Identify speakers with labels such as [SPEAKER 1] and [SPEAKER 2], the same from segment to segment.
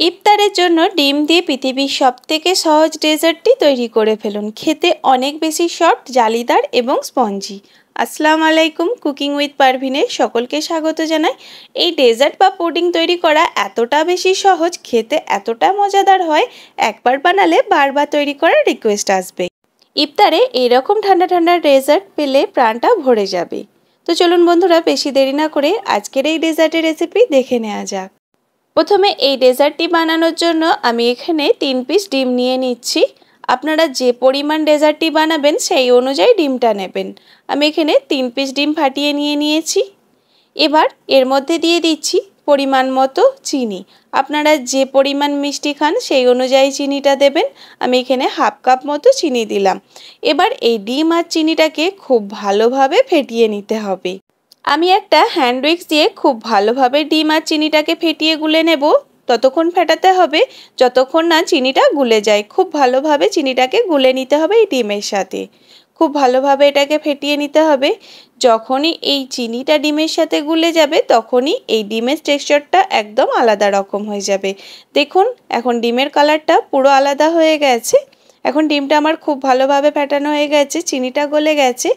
[SPEAKER 1] ইফতারের জন্য ডিম দিয়ে পৃথিবীর সবথেকে সহজ ডেজার্টটি তৈরি করে ফেলুন। খেতে অনেক বেশি সফট, জালিদার এবং স্পঞ্জি। আসসালামু আলাইকুম, কুকিং উইথ পারভিনে সকলকে স্বাগত জানাই। এই ডেজার্ট বা পুডিং তৈরি করা এতটা বেশি সহজ, খেতে এতটা মজাদার হয়, একবার বানালে বারবার তৈরি করার রিকোয়েস্ট আসবে। ইফতারে এইরকম ঠান্ডা ঠান্ডা ডেজার্ট পেলে প্রাণটা ভরে যাবে। তো চলুন বন্ধুরা, বেশি দেরি না করে আজকের এই ডেজার্টের রেসিপি দেখে নেওয়া যাক। প্রথমে এই ডেজার্টটি বানানোর জন্য আমি এখানে 3 পিস ডিম নিয়ে নিচ্ছি। আপনারা যে পরিমাণ ডেজার্টটি বানাবেন সেই অনুযায়ী ডিমটা নেবেন। আমি এখানে 3 পিস ডিম ফাটিয়ে নিয়েছি। এবার এর মধ্যে দিয়ে দিচ্ছি পরিমাণ মতো চিনি। আপনারা যে পরিমাণ মিষ্টি খান সেই অনুযায়ী চিনিটা দেবেন। আমি এখানে হাফ কাপ মতো চিনি দিলাম। এবার এই ডিম আর চিনিটাকে খুব ভালোভাবে ফেটিয়ে নিতে হবে। আমি একটা হ্যান্ড উইক্স দিয়ে খুব ভালোভাবে ডিম আর চিনিটাকে ফেটিয়ে গুলে নেব। ততক্ষণ ফেটাতে হবে যতক্ষণ না চিনিটা গুলে যায়। খুব ভালোভাবে চিনিটাকে গুলে নিতে হবে এই ডিমের সাথে। খুব ভালোভাবে এটাকে ফেটিয়ে নিতে হবে। যখনই এই চিনিটা ডিমের সাথে গুলে যাবে তখনই এই ডিমের টেক্সচারটা একদম আলাদা রকম হয়ে যাবে। দেখুন, এখন ডিমের কালারটা পুরো আলাদা হয়ে গেছে। এখন ডিমটা আমার খুব ভালোভাবে ফেটানো হয়ে গেছে, চিনিটা গলে গেছে।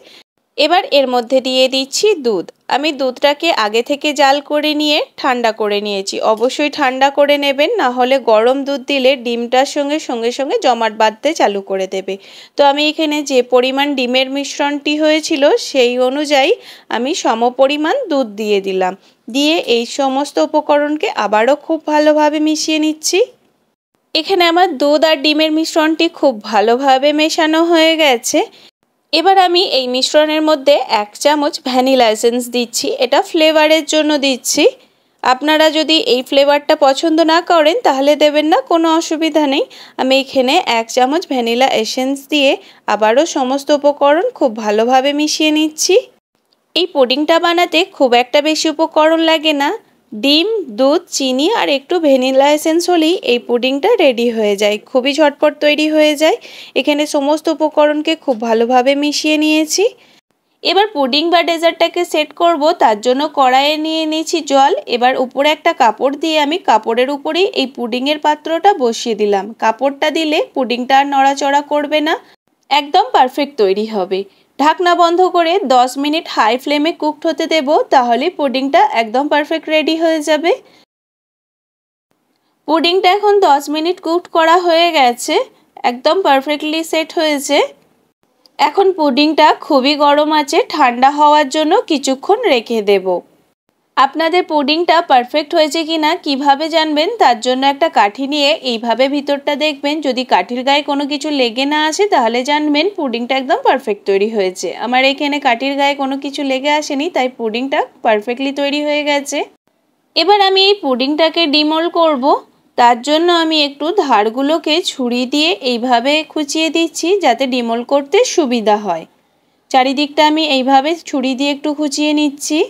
[SPEAKER 1] এবার এর মধ্যে দিয়ে দিচ্ছি দুধ। আমি দুধটাকে আগে থেকে জাল করে নিয়ে ঠান্ডা করে নিয়েছি। অবশ্যই ঠান্ডা করে নেবেন, না হলে গরম দুধ দিলে ডিমটার সঙ্গে সঙ্গে জমাট বাঁধতে চালু করে দেবে। তো আমি এখানে যে পরিমাণ ডিমের মিশ্রণটি হয়েছিল সেই অনুযায়ী আমি সমপরিমাণ দুধ দিয়ে দিলাম। দিয়ে এই সমস্ত উপকরণকে আবারও খুব ভালোভাবে মিশিয়ে নিচ্ছি। এখানে আমার দুধ আর ডিমের মিশ্রণটি খুব ভালোভাবে মেশানো হয়ে গেছে। এবার আমি এই মিশ্রণের মধ্যে 1 চামচ ভ্যানিলা এসেন্স দিচ্ছি। এটা ফ্লেভারের জন্য দিচ্ছি। আপনারা যদি এই ফ্লেভারটা পছন্দ না করেন তাহলে দেবেন না, কোনো অসুবিধা নেই। আমি এখানে 1 চামচ ভ্যানিলা এসেন্স দিয়ে আবারও সমস্ত উপকরণ খুব ভালোভাবে মিশিয়ে নিচ্ছি। এই পুডিংটা বানাতে খুব একটা বেশি উপকরণ লাগে না। ডিম, দুধ, চিনি আর একটু ভ্যানিলা এসেন্স হলেই এই পুডিংটা রেডি হয়ে যায়। খুবই ঝটপট তৈরি হয়ে যায়। এখানে সমস্ত উপকরণকে খুব ভালোভাবে মিশিয়ে নিয়েছি। এবার পুডিং বা ডেজার্টটাকে সেট করব, তার জন্য কড়াইয়ে নিয়ে নিয়েছি জল। এবার উপরে একটা কাপড় দিয়ে আমি কাপড়ের উপরেই এই পুডিংয়ের পাত্রটা বসিয়ে দিলাম। কাপড়টা দিলে পুডিংটা আর নড়াচড়া করবে না, একদম পারফেক্ট তৈরি হবে। ঢাকনা বন্ধ করে 10 মিনিট হাই ফ্লেমে কুকড হতে দেব, তাহলে পুডিংটা একদম পারফেক্ট রেডি হয়ে যাবে। পুডিংটা এখন 10 মিনিট কুকড করা হয়ে গেছে, একদম পারফেক্টলি সেট হয়েছে। এখন পুডিংটা খুবই গরম আছে, ঠান্ডা হওয়ার জন্য কিছুক্ষণ রেখে দেব। আপনাদের পুডিংটা পারফেক্ট হয়েছে কিনা কিভাবে জানবেন, তার জন্য একটা কাঠি নিয়ে এইভাবে ভিতরটা দেখবেন। যদি কাঠির গায়ে কোনো কিছু লেগে না আসে তাহলে জানবেন পুডিংটা একদম পারফেক্ট তৈরি হয়েছে। আমার এখানে কাঠির গায়ে কোনো কিছু লেগে আসেনি, তাই পুডিংটা পারফেক্টলি তৈরি হয়ে গেছে। এবার আমি এই পুডিংটাকে ডিমোল্ড করব। তার জন্য আমি একটু ধারগুলোকে ছুরি দিয়ে এইভাবে খুঁচিয়ে দিচ্ছি যাতে ডিমোল্ড করতে সুবিধা হয়। চারিদিকটা আমি এইভাবে ছুরি দিয়ে একটু খুঁচিয়ে নিচ্ছি।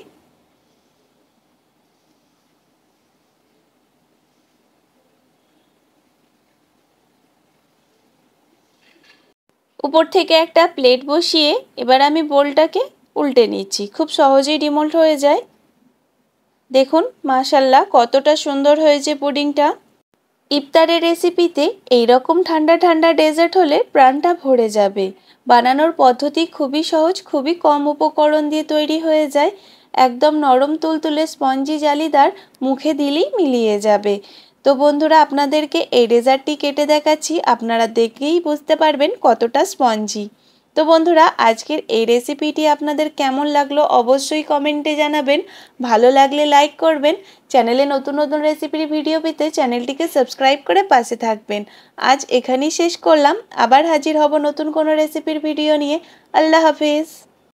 [SPEAKER 1] উপর থেকে একটা প্লেট বসিয়ে এবার আমি বোলটাকে উল্টে নিচ্ছি। খুব সহজেই ডিমোল্ড হয়ে যায়। দেখুন মাশাআল্লাহ কতটা সুন্দর হয়েছে পুডিংটা। ইফতারের রেসিপিতে এইরকম ঠান্ডা ঠান্ডা ডেজার্ট হলে প্রাণটা ভরে যাবে। বানানোর পদ্ধতি খুবই সহজ, খুবই কম উপকরণ দিয়ে তৈরি হয়ে যায়। একদম নরম তুলতুলে স্পঞ্জি জালিদার, মুখে দিলেই মিলিয়ে যাবে। তো বন্ধুরা, আপনাদেরকে এই ডেজার্টটি কেটে দেখাচ্ছি, আপনারা দেখেই বুঝতে পারবেন কতটা স্পঞ্জি। তো বন্ধুরা, আজকের এই রেসিপিটি আপনাদের কেমন লাগলো অবশ্যই কমেন্টে জানাবেন। ভালো লাগলে লাইক করবেন। চ্যানেলে নতুন নতুন রেসিপির ভিডিও পেতে চ্যানেলটিকে সাবস্ক্রাইব করে পাশে থাকবেন। আজ এখানেই শেষ করলাম, আবার হাজির হব নতুন কোনো রেসিপির ভিডিও নিয়ে। আল্লাহ হাফেজ।